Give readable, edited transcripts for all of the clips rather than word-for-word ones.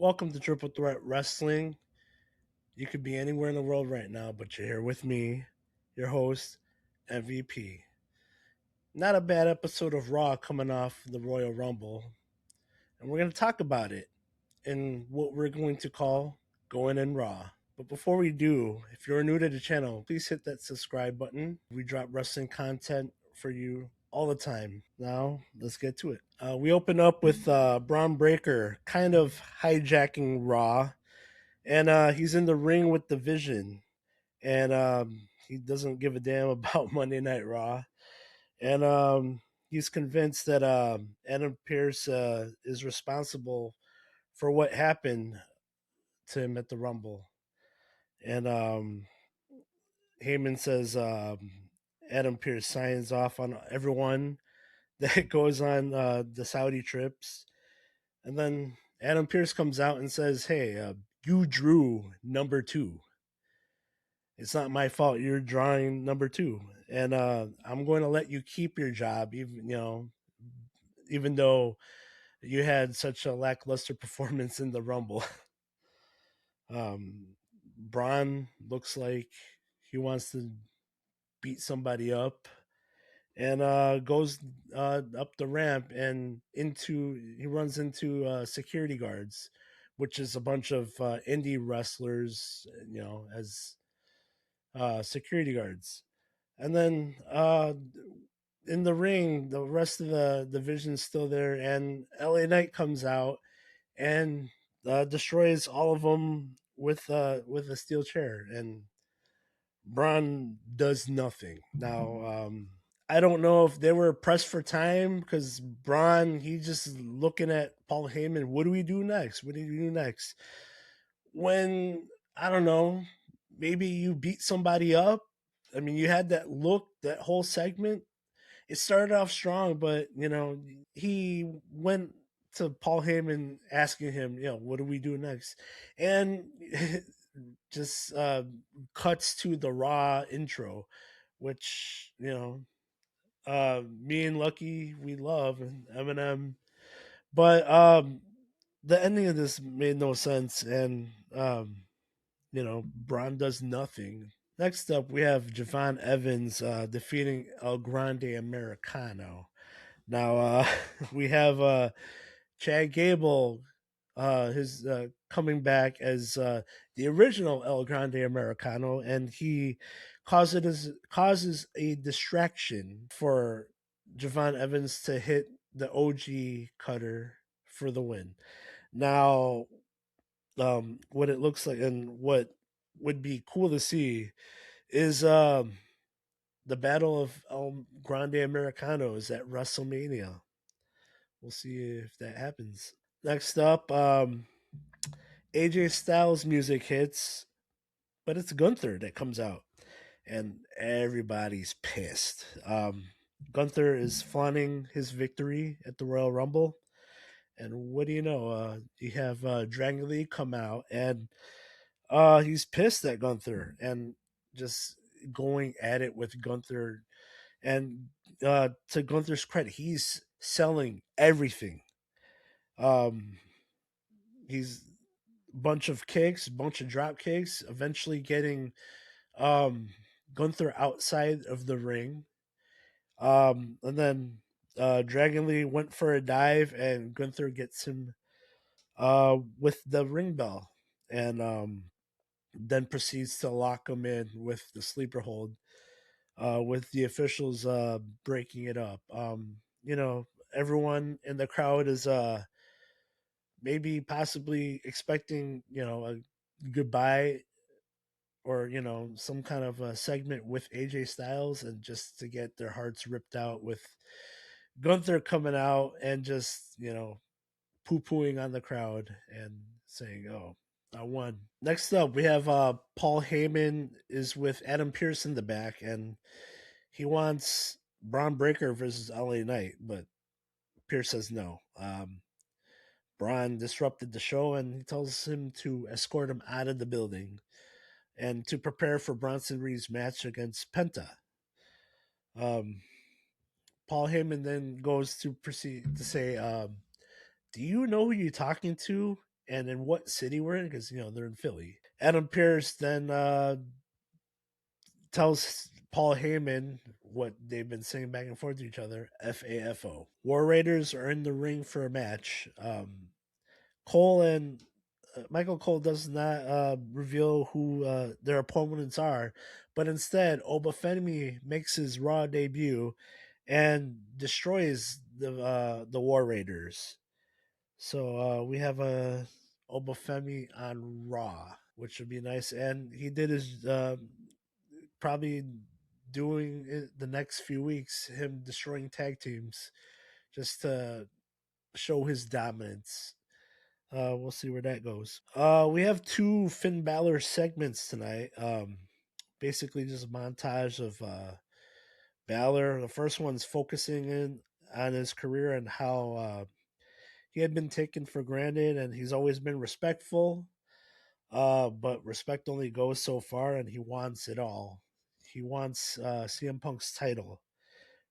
Welcome to Triple Threat Wrestling. You could be anywhere in the world right now, but you're here with me, your host, MVP. Not a bad episode of Raw coming off the Royal Rumble, and we're going to talk about it in what we're going to call Going in Raw. But before we do, if you're new to the channel, please hit that subscribe button. We drop wrestling content for you all the time. Now, let's get to it. We open up with Bron Breakker kind of hijacking Raw, and he's in the ring with the Vision, and he doesn't give a damn about Monday Night Raw, and he's convinced that Adam Pearce is responsible for what happened to him at the Rumble, and Heyman says Adam Pearce signs off on everyone that goes on the Saudi trips, and then Adam Pearce comes out and says, "Hey, you drew number two. It's not my fault you're drawing number two, and I'm going to let you keep your job, even though you had such a lackluster performance in the Rumble." Braun looks like he wants to beat somebody up, and goes up the ramp and he runs into security guards, which is a bunch of indie wrestlers, as security guards. And then in the ring, the rest of the division's still there, and LA Knight comes out and destroys all of them with a steel chair, and Braun does nothing. Now, I don't know if they were pressed for time because Braun, he just looking at Paul Heyman. What do we do next? What do we do next? When, I don't know, maybe you beat somebody up. I mean, you had that look, that whole segment. It started off strong, but he went to Paul Heyman asking him, what do we do next? And just cuts to the Raw intro, which me and Lucky we love, and Eminem. But the ending of this made no sense, and Braun does nothing. Next up, we have Javon Evans defeating El Grande Americano. Now we have Chad Gable, his coming back as the original El Grande Americano, and he causes a distraction for Javon Evans to hit the OG cutter for the win. Now, what it looks like and what would be cool to see is the Battle of El Grande Americanos at WrestleMania. We'll see if that happens. Next up, AJ Styles music hits, but it's Gunther that comes out, and everybody's pissed. Gunther is flaunting his victory at the Royal Rumble, and what do you know? You have Dragon Lee come out, and he's pissed at Gunther and just going at it with Gunther. And to Gunther's credit, he's selling everything. Um, he's bunch of kicks, bunch of drop kicks, eventually getting um, Gunther outside of the ring. And then Dragon Lee went for a dive, and Gunther gets him with the ring bell, and then proceeds to lock him in with the sleeper hold, with the officials breaking it up. Everyone in the crowd is maybe possibly expecting, a goodbye, or some kind of a segment with AJ Styles, and just to get their hearts ripped out with Gunther coming out and just poo pooing on the crowd and saying, "Oh, I won." Next up, we have Paul Heyman is with Adam Pearce in the back, and he wants Bron Breakker versus LA Knight, but Pearce says no. Braun disrupted the show, and he tells him to escort him out of the building and to prepare for Bronson Reed's match against Penta. Um, Paul Heyman then goes to proceed to say, "Do you know who you're talking to? and in what city we're in, because they're in Philly. Adam Pierce then tells Paul Heyman what they've been saying back and forth to each other: FAFO. War Raiders are in the ring for a match. Cole and Michael Cole does not reveal who their opponents are, but instead Oba Femi makes his Raw debut and destroys the War Raiders. So we have a Oba Femi on Raw, which would be nice. And he did his probably doing it the next few weeks, him destroying tag teams just to show his dominance. We'll see where that goes. We have two Finn Balor segments tonight. Basically, just a montage of Balor. The first one's focusing in on his career and how he had been taken for granted, and he's always been respectful. But respect only goes so far, and he wants it all. He wants CM Punk's title.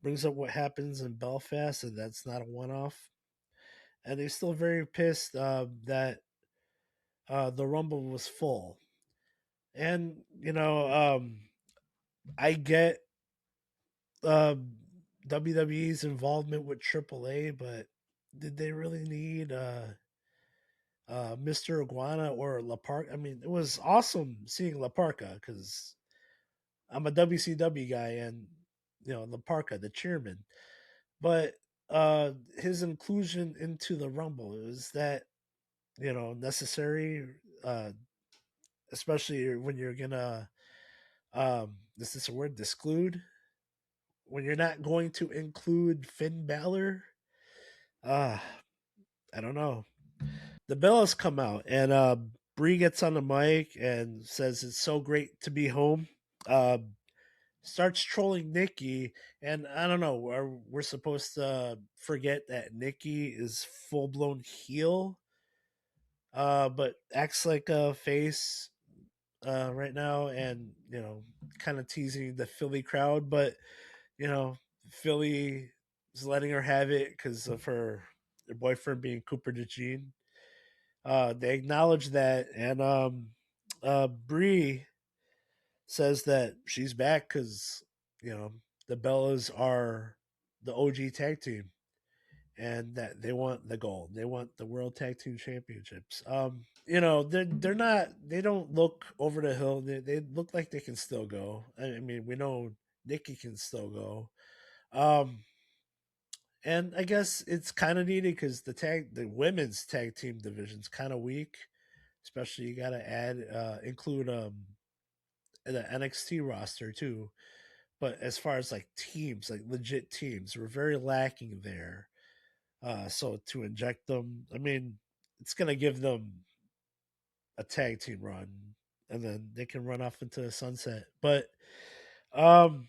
Brings up what happens in Belfast, and that's not a one-off. And he's still very pissed that the Rumble was full. And I get uh, WWE's involvement with AAA, but did they really need Mr. Iguana or La Parca? I mean, it was awesome seeing La Parca because I'm a WCW guy, and La Parca, the chairman. But his inclusion into the Rumble, is that necessary? Uh, Especially when you're gonna is this a word, disclude, when you're not going to include Finn Balor. uh I don't know. The Bellas come out, and Bree gets on the mic and says it's so great to be home. uh Starts trolling Nikki, and I don't know, we're supposed to forget that Nikki is full-blown heel, but acts like a face right now, and kind of teasing the Philly crowd, but you know, Philly is letting her have it because of her boyfriend being Cooper DeJean. They acknowledge that, and Bree says that she's back because the Bellas are the OG tag team, and that they want the gold. They want the World Tag Team Championships. They're not. They don't look over the hill. They look like they can still go. I mean, we know Nikki can still go. Um, and I guess it's kind of needed because the women's tag team division's kind of weak. Especially, you got to include the NXT roster too. But as far as like teams, like legit teams, we're very lacking there. So to inject them, I mean, it's gonna give them a tag team run, and then they can run off into the sunset. But um,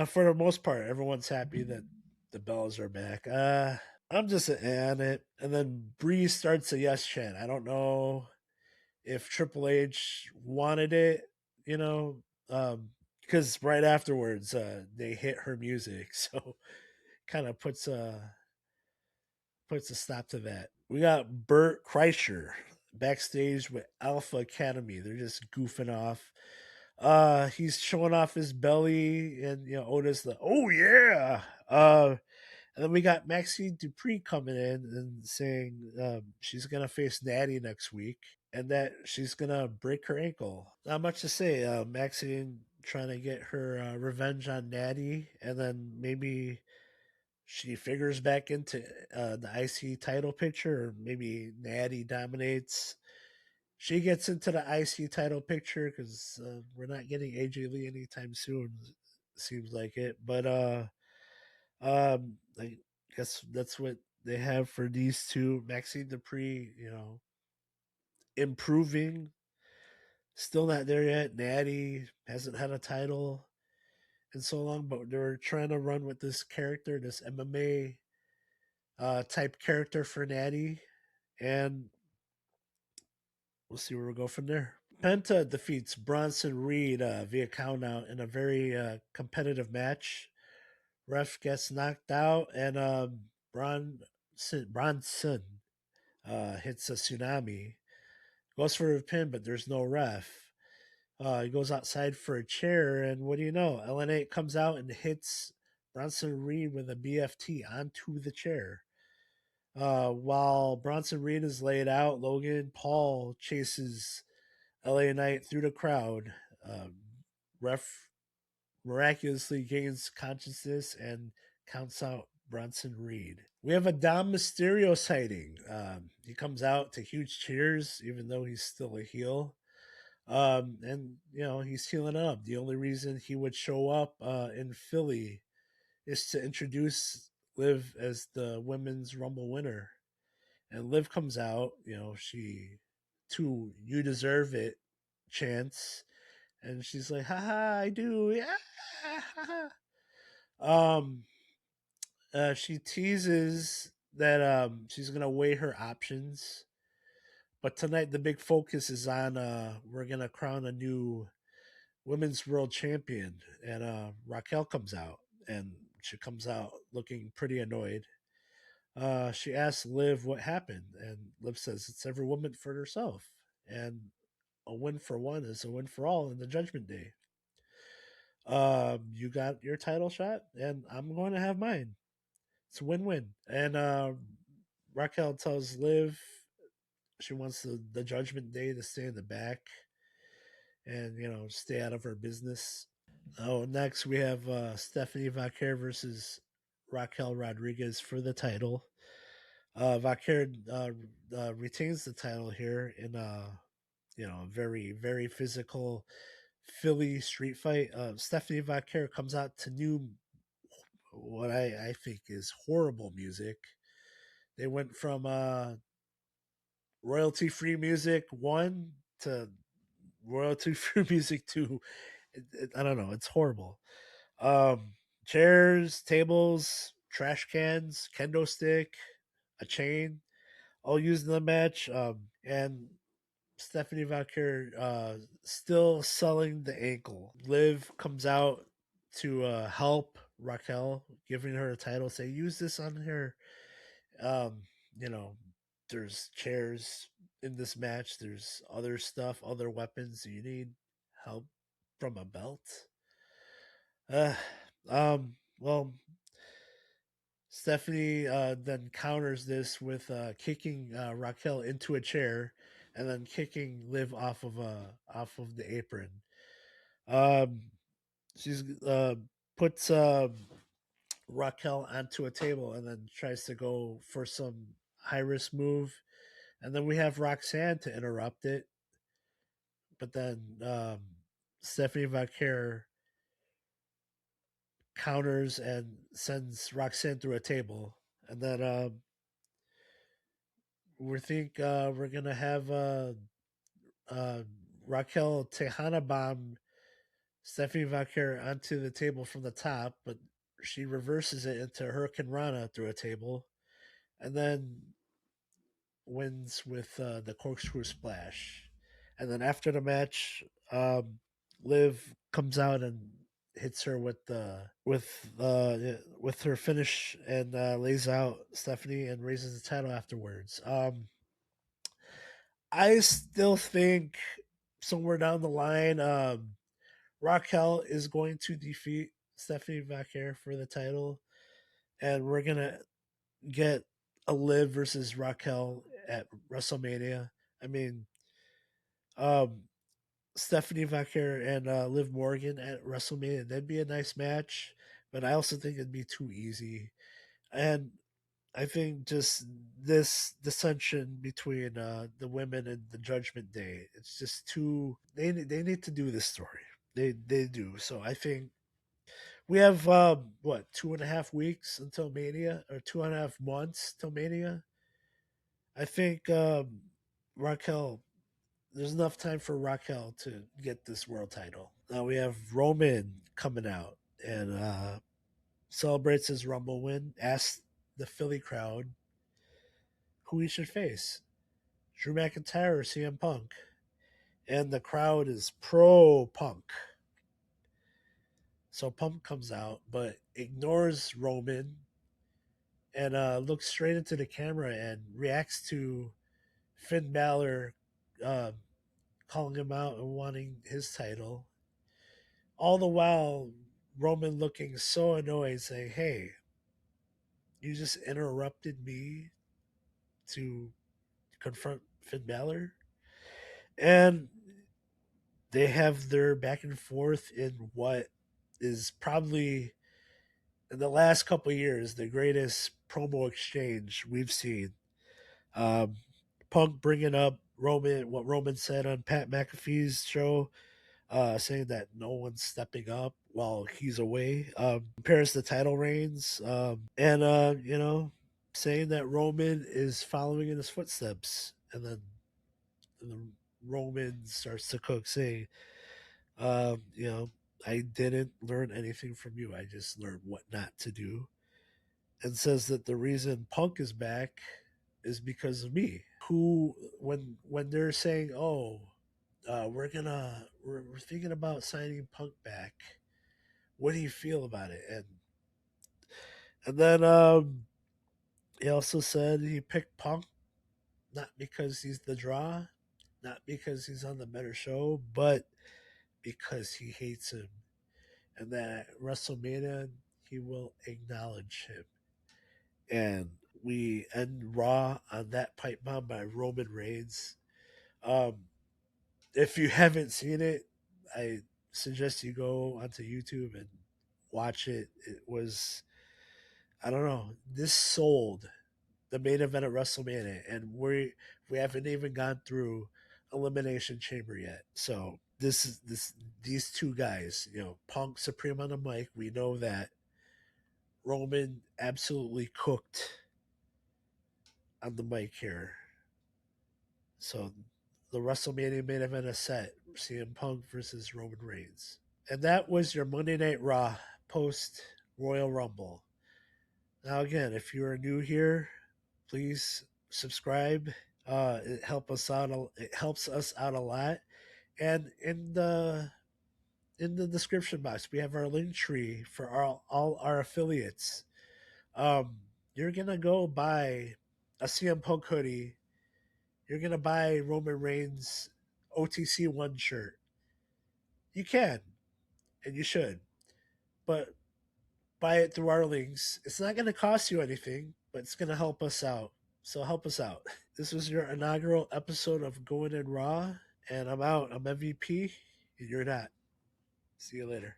for the most part, everyone's happy that the Bells are back. I'm just an it, and then Bree starts a yes chant. I don't know if Triple H wanted it, you know, because right afterwards they hit her music, so kind of puts a stop to that. We got Bert Kreischer backstage with Alpha Academy. They're just goofing off. He's showing off his belly, and Otis the oh yeah. And then we got Maxine Dupree coming in and saying she's gonna face Natty next week, and that she's gonna break her ankle. Not much to say. Maxine trying to get her revenge on Natty, and then maybe she figures back into the IC title picture, or maybe Natty dominates. She gets into the IC title picture because we're not getting AJ Lee anytime soon. Seems like it, but I guess that's what they have for these two. Maxine Dupree, improving. Still not there yet. Natty hasn't had a title in so long, but they're trying to run with this character, this MMA type character for Natty, and we'll see where we go from there. Penta defeats Bronson Reed via countout in a very competitive match. Ref gets knocked out, and Bronson hits a tsunami, goes for a pin, but there's no ref. He goes outside for a chair, and what do you know? LNA comes out and hits Bronson Reed with a BFT onto the chair. While Bronson Reed is laid out, Logan Paul chases LA Knight through the crowd. Ref miraculously gains consciousness and counts out Bronson Reed. We have a Dom Mysterio sighting. He comes out to huge cheers, even though he's still a heel. And he's healing up. The only reason he would show up in Philly is to introduce Liv as the women's Rumble winner. And Liv comes out, she to "You deserve it" chants, and she's like, "Haha, I do, yeah." um, she teases that she's gonna weigh her options, but tonight the big focus is on we're gonna crown a new women's world champion, and Raquel comes out, and she comes out looking pretty annoyed. She asks Liv what happened, and Liv says it's every woman for herself, and a win for one is a win for all in the Judgment Day. You got your title shot, and I'm going to have mine. It's a win-win. And Raquel tells Liv she wants the Judgment Day to stay in the back and stay out of her business. Oh, next we have Stephanie Vaquer versus Raquel Rodriguez for the title. Vaquer retains the title here in a very very physical Philly street fight. Stephanie Vaquer comes out to new what I think is horrible music. They went from royalty free music one to royalty free music two. I don't know. It's horrible. Um, Chairs, tables, trash cans, kendo stick, a chain, all used in the match. And Stephanie Vaquer still selling the ankle. Liv comes out to help Raquel, giving her a title. Say, use this on her. Um, you know, there's chairs in this match. There's other stuff, other weapons. Do you need help from a belt? Uh, well, Stephanie then counters this with kicking Raquel into a chair, and then kicking Liv off of the apron. Um, she's puts Raquel onto a table and then tries to go for some high risk move, and then we have Roxanne to interrupt it, but then Stephanie Vaquer counters and sends Roxanne through a table, and then we're gonna have uh, Raquel Tejana bomb Stephanie Vaquer onto the table from the top, but she reverses it into Hurricane Rana through a table, and then wins with the corkscrew splash. And then after the match, Liv comes out and hits her with her finish and lays out Stephanie and raises the title afterwards. I still think somewhere down the line, Raquel is going to defeat Stephanie Vaquer for the title, and we're gonna get a Liv versus Raquel at WrestleMania. I mean, um, Stephanie Vaquer and Liv Morgan at WrestleMania. That'd be a nice match, but I also think it'd be too easy. And I think just this dissension between the women and the Judgment Day, it's just too. They need to do this story. They do. So I think we have what 2.5 weeks until Mania, or 2.5 months till Mania. I think Raquel. There's enough time for Raquel to get this world title. Now we have Roman coming out and celebrates his Rumble win. Asks the Philly crowd who he should face: Drew McIntyre or CM Punk, and the crowd is pro Punk. So Punk comes out, but ignores Roman and looks straight into the camera and reacts to Finn Balor um, calling him out and wanting his title. All the while, Roman looking so annoyed, saying, "Hey, you just interrupted me to confront Finn Balor." And they have their back and forth in what is probably in the last couple of years the greatest promo exchange we've seen. Um, Punk bringing up Roman, what Roman said on Pat McAfee's show, saying that no one's stepping up while he's away. Compares the title reigns, and saying that Roman is following in his footsteps, and then Roman starts to cook, saying, you know, I didn't learn anything from you. I just learned what not to do. And says that the reason Punk is back is because of me. Who, when they're saying, "Oh, we're thinking about signing Punk back. What do you feel about it?" And then he also said he picked Punk not because he's the draw, not because he's on the better show, but because he hates him, and that at WrestleMania he will acknowledge him. And we end Raw on that pipe bomb by Roman Reigns. Um, if you haven't seen it, I suggest you go onto YouTube and watch it. It was, I don't know, this sold the main event at WrestleMania, and we haven't even gone through Elimination Chamber yet. So these two guys, Punk supreme on the mic. We know that Roman absolutely cooked on the mic here. So the WrestleMania main event is set. CM Punk versus Roman Reigns. And that was your Monday Night Raw post Royal Rumble. Now again, if you are new here, please subscribe. It help us out. It helps us out a lot. And in the description box, we have our link tree for all our affiliates. Um, you're gonna go buy a CM Punk hoodie. You're gonna buy Roman Reigns OTC one shirt. You can, and you should, but buy it through our links. It's not gonna cost you anything, but it's gonna help us out. So help us out. This was your inaugural episode of Going in Raw, and I'm out. I'm MVP, and you're not. See you later.